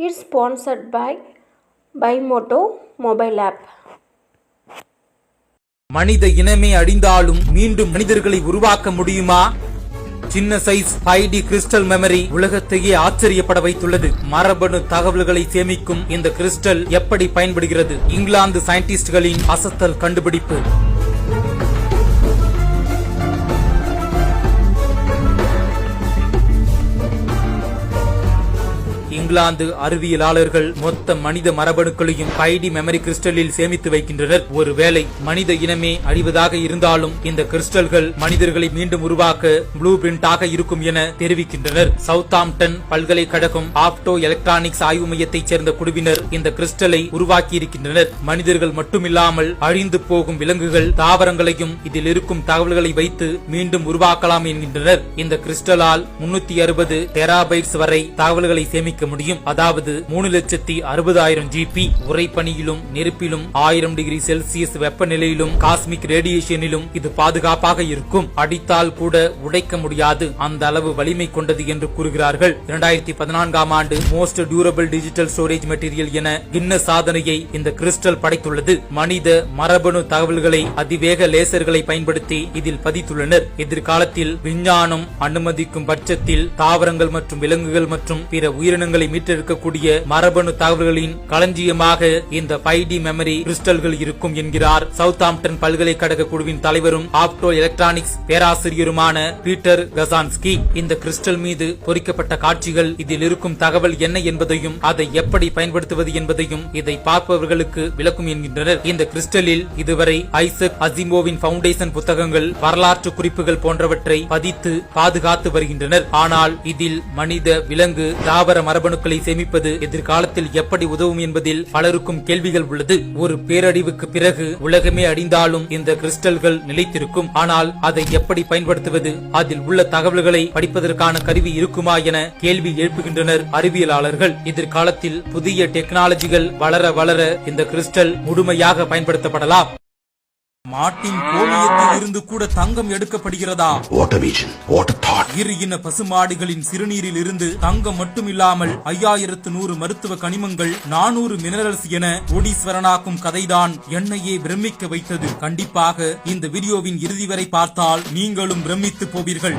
It's sponsored by Bimoto mobile app. மனித இனமே அழிந்தாலும் மீண்டும் மனிதர்களை உருவாக்க முடியுமா? சின்ன சைஸ் 5D கிறிஸ்டல் மெமரி உலகத்தையே ஆச்சரியப்பட வைத்துள்ளது. மரபணு தகவல்களை சேமிக்கும் இந்த கிறிஸ்டல் எப்படி பயன்படுகிறது? இங்கிலாந்து சயின்டிஸ்டுகளின் அசத்தல் கண்டுபிடிப்பு. இங்கிலாந்து அறிவியலாளர்கள் மொத்த மனித மரபணுக்களையும் 5D மெமரி கிறிஸ்டலில் சேமித்து வைக்கின்றனர். ஒருவேளை மனித இனமே அழிவதாக இருந்தாலும் இந்த கிறிஸ்டல்கள் மனிதர்களை மீண்டும் உருவாக்க ப்ளூ பிரிண்டாக இருக்கும் என தெரிவிக்கின்றனர். சவுத்தாம்ப்டன் பல்கலைக்கழகம் ஆப்டோ எலக்ட்ரானிக்ஸ் ஆய்வு மையத்தைச் சேர்ந்த குழுவினர் இந்த கிறிஸ்டலை உருவாக்கி இருக்கின்றனர். மனிதர்கள் மட்டுமில்லாமல் அழிந்து போகும் விலங்குகள், தாவரங்களையும் இதில் இருக்கும் தகவல்களை வைத்து மீண்டும் உருவாக்கலாம் என்கின்றனர். இந்த கிறிஸ்டலால் 360 டெராபைட்ஸ் வரை தகவல்களை சேமிக்க முடியும். அதாவது 3,60,000 GB. உறைபனியிலும் நெருப்பிலும் 1000 டிகிரி செல்சியஸ் வெப்பநிலையிலும் காஸ்மிக் ரேடியேஷனிலும் இது பாதுகாப்பாக இருக்கும். அடித்தால் கூட உடைக்க முடியாது, அந்த அளவு வலிமை கொண்டது என்று கூறுகிறார்கள். 2014ஆம் ஆண்டு most durable digital storage material என கின்னஸ் சாதனையை இந்த கிறிஸ்டல் படைத்துள்ளது. மனித மரபணு தகவல்களை அதிவேக லேசர்களை பயன்படுத்தி இதில் பதித்துள்ளனர். எதிர்காலத்தில் விஞ்ஞானம் அனுமதிக்கும் பட்சத்தில் தாவரங்கள் மற்றும் விலங்குகள் மற்றும் பிற உயிரினங்களை மீட்டெடுக்கக்கூடிய மரபணு தகவல்களின் களஞ்சியமாக இந்த 5D மெமரி கிறிஸ்டல்கள் இருக்கும் என்கிறார் சவுத்தாம்ப்டன் பல்கலைக்கழக குழுவின் தலைவரும் ஆப்டோ எலக்ட்ரானிக்ஸ் பேராசிரியருமான பீட்டர் கசான்ஸ்கி. இந்த கிறிஸ்டல் மீது பொறிக்கப்பட்ட காட்சிகள், இதில் இருக்கும் தகவல் என்ன என்பதையும் அதை எப்படி பயன்படுத்துவது என்பதையும் இதை பார்ப்பவர்களுக்கு விளக்கும் என்கின்றனர். இந்த கிறிஸ்டலில் இதுவரை ஐசக் அசிமோவின் பவுண்டேஷன் புத்தகங்கள், வரலாற்று குறிப்புகள் போன்றவற்றை பதித்து பாதுகாத்து வருகின்றனர். ஆனால் இதில் மனித, விலங்கு, தாவர மரபணுக்களை சேமிப்பது எதிர்காலத்தில் எப்படி உதவும் என்பதில் பலருக்கும் கேள்விகள் உள்ளது. ஒரு பேரழிவுக்கு பிறகு உலகமே அழிந்தாலும் இந்த கிறிஸ்டல்கள் நிலைத்திருக்கும். ஆனால் அதை எப்படி பயன்படுத்துவது? அதில் உள்ள தகவல்களை படிப்பதற்கான கருவி இருக்குமா என கேள்வி எழுப்புகின்றனர் அறிவியலாளர்கள். எதிர்காலத்தில் புதிய டெக்னாலஜிகள் வளர வளர இந்த கிறிஸ்டல் முழுமையாக பயன்படுத்தப்படலாம். மாட்டின் கோமியத்தில் இருந்து கூட தங்கம் எடுக்கப்படுகிறதா? இரு இன பசுமாடுகளின் சிறுநீரில் இருந்து தங்கம் மட்டுமில்லாமல் 5100 மருத்துவ கனிமங்கள், 400 மினரல்ஸ் என கோடீஸ்வரனாக்கும் கதைதான் என்னையே பிரமிக்க வைத்தது. கண்டிப்பாக இந்த வீடியோவின் இறுதி வரை பார்த்தால் நீங்களும் பிரமித்து போவீர்கள்.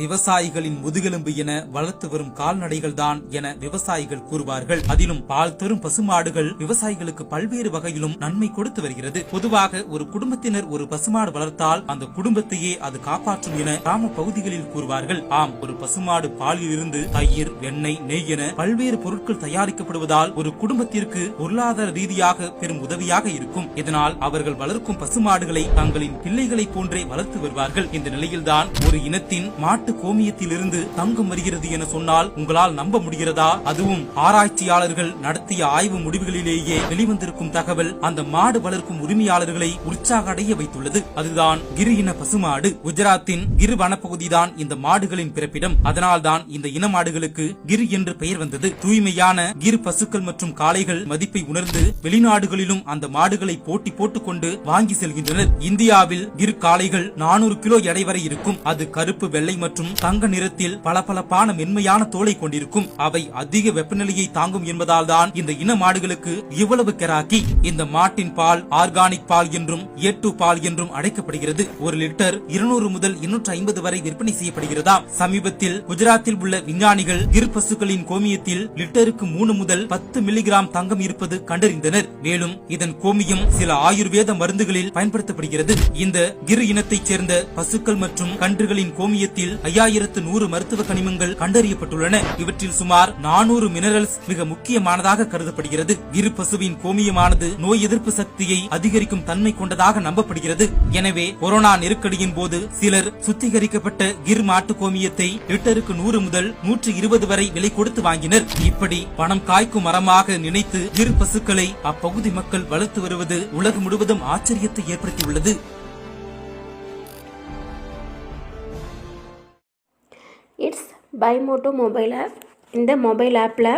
விவசாயிகளின் முதுகெலும்பு என வளர்த்து வரும் கால்நடைகள் தான் என விவசாயிகள் கூறுவார்கள். அதிலும் பால் தரும் பசுமாடுகள் விவசாயிகளுக்கு பல்வேறு வகையிலும் நன்மை கொடுத்து வருகிறது. பொதுவாக ஒரு குடும்பத்தினர் ஒரு பசுமாடு வளர்த்தால் அந்த குடும்பத்தையே அது காப்பாற்றும் என கிராம பகுதிகளில் கூறுவார்கள். ஆம், ஒரு பசுமாடு பாலில் இருந்து தயிர், வெண்ணெய், நெய் என பல்வேறு பொருட்கள் தயாரிக்கப்படுவதால் ஒரு குடும்பத்திற்கு பொருளாதார ரீதியாக பெரும் உதவியாக இருக்கும். இதனால் அவர்கள் வளர்க்கும் பசுமாடுகளை தங்களின் பிள்ளைகளை போன்றே வளர்த்து வருவார்கள். இந்த நிலையில்தான் ஒரு இனத்தின் மாட்டு கோமியத்திலிருந்து தங்கம் வருகிறது என சொன்னால் உங்களால் நம்ப முடிகிறதா? அதுவும் ஆராய்ச்சியாளர்கள் நடத்திய ஆய்வு முடிவுகளிலேயே வெளிவந்திருக்கும் தகவல் அந்த மாடு வளர்க்கும் உரிமையாளர்களை உற்சாக அடைய வைத்துள்ளது. அதுதான் கிர் இன பசுமாடு. குஜராத்தின் கிர் வனப்பகுதிதான் இந்த மாடுகளின் பிறப்பிடம். அதனால்தான் இந்த இன மாடுகளுக்கு கிர் என்று பெயர் வந்தது. தூய்மையான கிர் பசுக்கள் மற்றும் காளைகள் மதிப்பை உணர்ந்து வெளிநாடுகளிலும் அந்த மாடுகளை போட்டி போட்டுக் கொண்டு வாங்கி செல்கின்றனர். இந்தியாவில் கிர் காளைகள் 400 கிலோ எடை வரை இருக்கும். அது கருப்பு, வெள்ளை மற்றும் தங்க நிறத்தில் பளபளப்பான மென்மையான தோலை கொண்டிருக்கும். அவை அதிக வெப்பநிலையை தாங்கும் என்பதால் தான் இந்த இன மாடுகளுக்கு இவ்வளவு கெராக்கி. இந்த மாட்டின் பால் ஆர்கானிக் பால் என்றும் ஏட்டு பால் என்றும் அழைக்கப்படுகிறது. ஒரு லிட்டர் 200 முதல் 250 வரை விற்பனை செய்யப்படுகிறதாம். சமீபத்தில் குஜராத்தில் உள்ள விஞ்ஞானிகள் கிர் பசுக்களின் கோமியத்தில் லிட்டருக்கு 3 முதல் 10 மில்லிகிராம் தங்கம் இருப்பது கண்டறிந்தனர். மேலும் இதன் கோமியம் சில ஆயுர்வேத மருந்துகளில் பயன்படுத்தப்படுகிறது. இந்த கிர் இனத்தைச் சேர்ந்த பசுக்கள் மற்றும் கன்றுகளின் கோமியத்தில் 5100 மருத்துவ கனிமங்கள் கண்டறியப்பட்டுள்ளன. இவற்றில் சுமார் 400 மினரல்ஸ் மிக முக்கியமானதாக கருதப்படுகிறது. கிர் பசுவின் கோமியமானது நோய் எதிர்ப்பு சக்தியை அதிகரிக்கும் தன்மை கொண்டதாக நம்பப்படுகிறது. எனவே கொரோனா நெருக்கடியின் போது சிலர் சுத்திகரிக்கப்பட்ட கிர் மாட்டு கோமியத்தை லிட்டருக்கு 100 முதல் 120 வரை விலை கொடுத்து வாங்கினர். இப்படி பணம் காய்க்கும் மரமாக நினைத்து கிர் பசுக்களை அப்பகுதி மக்கள் வளர்த்து வருவது உலகம் முழுவதும் ஆச்சரியத்தை ஏற்படுத்தியுள்ளது. இட்ஸ் பைமோட்டோ மொபைல் ஆப். இந்த மொபைல் ஆப்பில்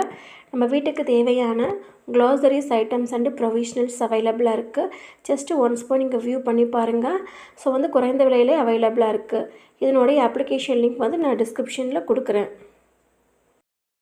நம்ம வீட்டுக்கு தேவையான க்ளாசரிஸ் ஐட்டம்ஸ் அண்டு ப்ரொவிஷனல்ஸ் அவைலபிளாக இருக்குது. ஜஸ்ட்டு ஒன்ஸ் போய் நீங்கள் வியூ பண்ணி பாருங்கள். ஸோ குறைந்த விலையிலே அவைலபிளாக இருக்குது. இதனுடைய அப்ளிகேஷன் லிங்க் நான் டிஸ்கிரிப்ஷனில் கொடுக்குறேன்.